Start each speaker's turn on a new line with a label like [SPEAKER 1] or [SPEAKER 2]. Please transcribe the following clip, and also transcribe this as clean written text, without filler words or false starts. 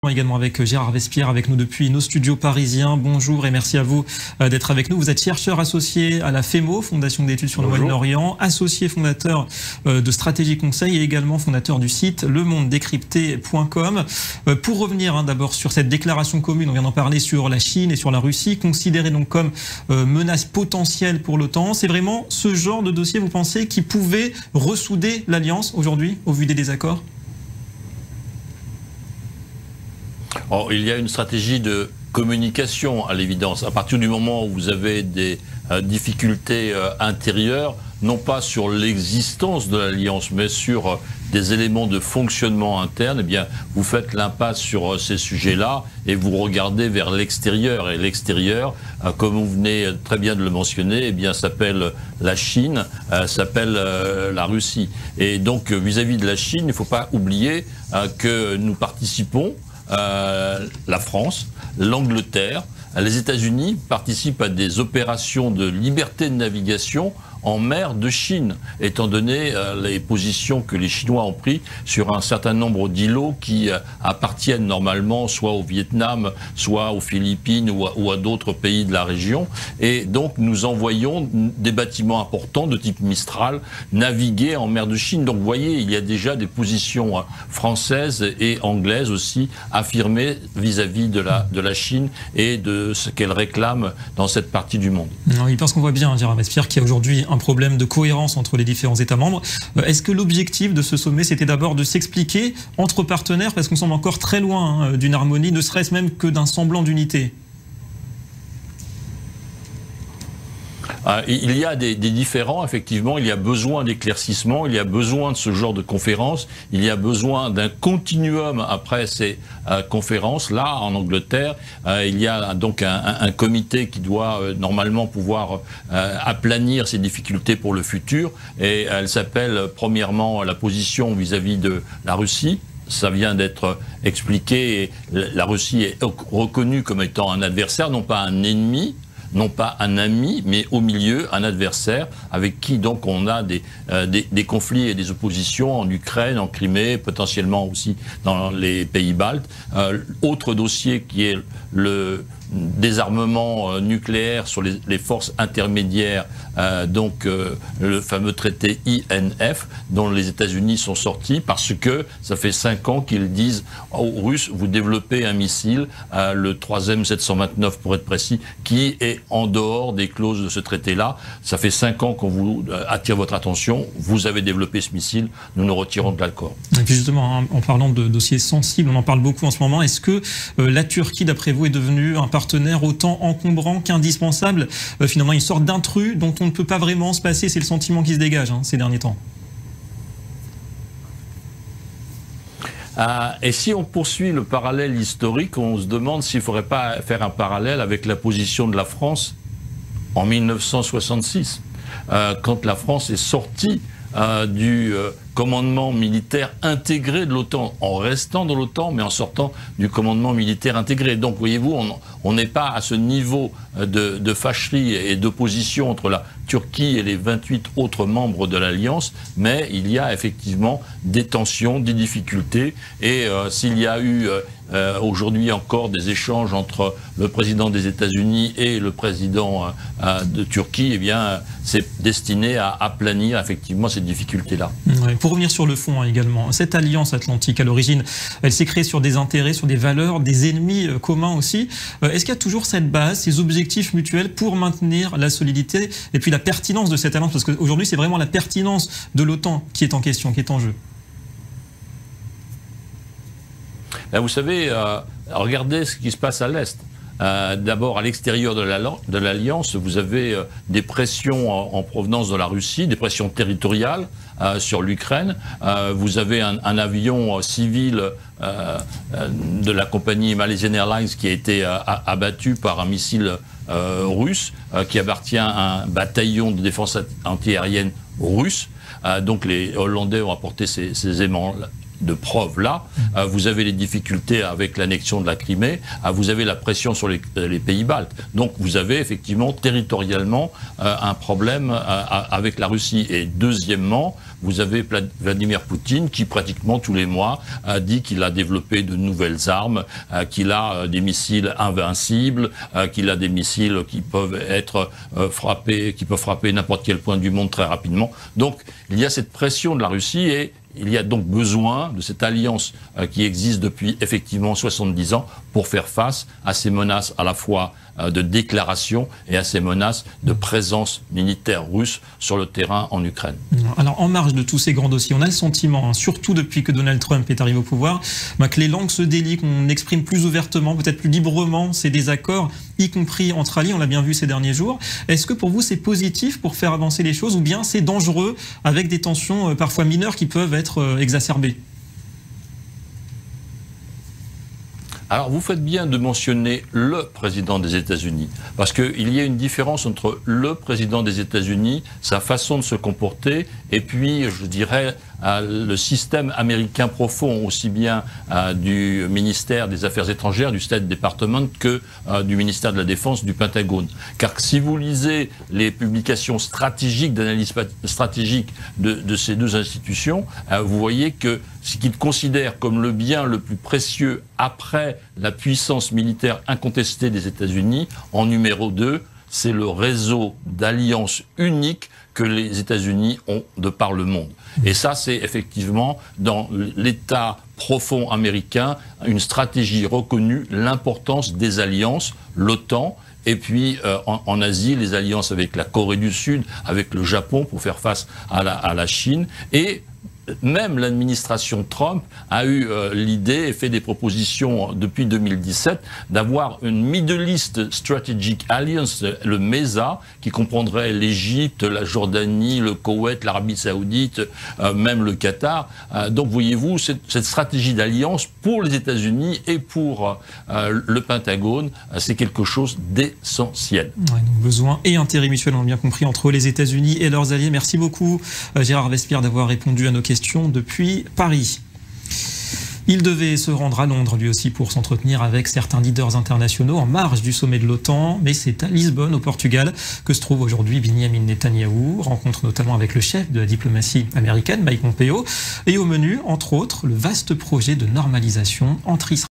[SPEAKER 1] Également avec Gérard Vespierre, avec nous depuis nos studios parisiens. Bonjour et merci à vous d'être avec nous. Vous êtes chercheur associé à la FEMO, Fondation d'études sur le Moyen-Orient, associé fondateur de Stratégie Conseil et également fondateur du site lemondedécrypté.com. Pour revenir d'abord sur cette déclaration commune, on vient d'en parler, sur la Chine et sur la Russie, considérée donc comme menace potentielle pour l'OTAN. C'est vraiment ce genre de dossier, vous pensez, qui pouvait ressouder l'Alliance aujourd'hui, au vu des désaccords ?
[SPEAKER 2] Or, il y a une stratégie de communication à l'évidence. À partir du moment où vous avez des difficultés intérieures, non pas sur l'existence de l'Alliance, mais sur des éléments de fonctionnement interne, eh bien, vous faites l'impasse sur ces sujets-là et vous regardez vers l'extérieur. Et l'extérieur, comme vous venez très bien de le mentionner, eh bien, s'appelle la Chine, s'appelle la Russie. Et donc, vis-à-vis de la Chine, il ne faut pas oublier que nous participons, la France, l'Angleterre, les États-Unis participent à des opérations de liberté de navigation en mer de Chine, étant donné les positions que les Chinois ont prises sur un certain nombre d'îlots qui appartiennent normalement soit au Vietnam, soit aux Philippines ou à d'autres pays de la région. Et donc nous envoyons des bâtiments importants de type Mistral naviguer en mer de Chine. Donc vous voyez, il y a déjà des positions françaises et anglaises aussi affirmées vis-à-vis de la Chine et de ce qu'elle réclame dans cette partie du monde.
[SPEAKER 1] Oui, parce qu'on voit bien, Gérard Vespierre, qu'il y a aujourd'hui un problème de cohérence entre les différents États membres. Est-ce que l'objectif de ce sommet, c'était d'abord de s'expliquer entre partenaires, parce qu'on semble encore très loin d'une harmonie, ne serait-ce même que d'un semblant d'unité?
[SPEAKER 2] Il y a des différends, effectivement, il y a besoin d'éclaircissement, il y a besoin de ce genre de conférences, il y a besoin d'un continuum après ces conférences. Là, en Angleterre, il y a donc un comité qui doit normalement pouvoir aplanir ces difficultés pour le futur, et elle s'appelle premièrement la position vis-à-vis de la Russie. Ça vient d'être expliqué, et la Russie est reconnue comme étant un adversaire, non pas un ennemi, non pas un ami, mais au milieu, un adversaire avec qui donc on a des conflits et des oppositions en Ukraine, en Crimée, potentiellement aussi dans les pays baltes. Autre dossier qui est le désarmement nucléaire sur les forces intermédiaires, donc le fameux traité INF dont les États-Unis sont sortis parce que ça fait 5 ans qu'ils disent aux Russes, vous développez un missile, le 3e 729 pour être précis, qui est en dehors des clauses de ce traité-là. Ça fait 5 ans qu'on vous attire votre attention, vous avez développé ce missile, nous nous retirons de l'accord.
[SPEAKER 1] Et puis justement, en parlant de dossiers sensibles, on en parle beaucoup en ce moment, est-ce que la Turquie, d'après vous, est devenue un partenaire autant encombrant qu'indispensable, finalement une sorte d'intrus dont on ne peut pas vraiment se passer? C'est le sentiment qui se dégage ces derniers temps.
[SPEAKER 2] Et si on poursuit le parallèle historique, on se demande s'il ne faudrait pas faire un parallèle avec la position de la France en 1966, quand la France est sortie du commandement militaire intégré de l'OTAN, en restant dans l'OTAN, mais en sortant du commandement militaire intégré. Donc, voyez-vous, on n'est pas à ce niveau de fâcherie et d'opposition entre la Turquie et les 28 autres membres de l'Alliance, mais il y a effectivement des tensions, des difficultés, et s'il y a eu aujourd'hui encore des échanges entre le président des États-Unis et le président de Turquie, eh bien, c'est destiné à aplanir effectivement ces difficultés-là.
[SPEAKER 1] Ouais, pour revenir sur le fond également, cette alliance atlantique, à l'origine, elle s'est créée sur des intérêts, sur des valeurs, des ennemis communs aussi. Est-ce qu'il y a toujours cette base, ces objectifs mutuels pour maintenir la solidité et puis la pertinence de cette alliance? Parce qu'aujourd'hui, c'est vraiment la pertinence de l'OTAN qui est en question, qui est en jeu.
[SPEAKER 2] Vous savez, regardez ce qui se passe à l'Est. D'abord, à l'extérieur de l'Alliance, vous avez des pressions en provenance de la Russie, des pressions territoriales sur l'Ukraine. Vous avez un avion civil de la compagnie Malaysian Airlines qui a été abattu par un missile russe qui appartient à un bataillon de défense antiaérienne russe. Donc les Hollandais ont apporté ces de preuves là. Vous avez les difficultés avec l'annexion de la Crimée, vous avez la pression sur les pays baltes. Donc vous avez effectivement territorialement un problème avec la Russie. Et deuxièmement, vous avez Vladimir Poutine qui pratiquement tous les mois dit qu'il a développé de nouvelles armes, qu'il a des missiles invincibles, qu'il a des missiles qui peuvent être frappés, qui peuvent frapper n'importe quel point du monde très rapidement. Donc il y a cette pression de la Russie et il y a donc besoin de cette alliance qui existe depuis effectivement 70 ans pour faire face à ces menaces à la fois de déclaration et à ces menaces de présence militaire russe sur le terrain en Ukraine.
[SPEAKER 1] Alors en marge de tous ces grands dossiers, on a le sentiment, surtout depuis que Donald Trump est arrivé au pouvoir, que les langues se délient, qu'on exprime plus ouvertement, peut-être plus librement ces désaccords, y compris entre alliés, on l'a bien vu ces derniers jours. Est-ce que pour vous c'est positif pour faire avancer les choses ou bien c'est dangereux avec des tensions parfois mineures qui peuvent être exacerbées ?
[SPEAKER 2] Alors vous faites bien de mentionner le président des États-Unis, parce qu'il y a une différence entre le président des États-Unis, sa façon de se comporter, et puis je dirais le système américain profond, aussi bien du ministère des Affaires étrangères, du State Department, que du ministère de la Défense, du Pentagone. Car si vous lisez les publications stratégiques, d'analyse stratégique de ces deux institutions, vous voyez que ce qu'ils considèrent comme le bien le plus précieux après la puissance militaire incontestée des États-Unis, en numéro 2, c'est le réseau d'alliances uniques que les États-Unis ont de par le monde. Et ça, c'est effectivement, dans l'État profond américain, une stratégie reconnue, l'importance des alliances, l'OTAN, et puis en Asie, les alliances avec la Corée du Sud, avec le Japon pour faire face à la Chine, et même l'administration Trump a eu l'idée et fait des propositions depuis 2017 d'avoir une Middle East Strategic Alliance, le MESA, qui comprendrait l'Égypte, la Jordanie, le Koweït, l'Arabie Saoudite, même le Qatar. Donc voyez-vous, cette stratégie d'alliance pour les États-Unis et pour le Pentagone, c'est quelque chose d'essentiel.
[SPEAKER 1] Ouais, donc besoin et intérêt mutuel, on l'a bien compris, entre les États-Unis et leurs alliés. Merci beaucoup Gérard Vespierre d'avoir répondu à nos questions depuis Paris. Il devait se rendre à Londres lui aussi pour s'entretenir avec certains leaders internationaux en marge du sommet de l'OTAN, mais c'est à Lisbonne, au Portugal, que se trouve aujourd'hui Benjamin Netanyahou, rencontre notamment avec le chef de la diplomatie américaine, Mike Pompeo, et au menu, entre autres, le vaste projet de normalisation entre Israël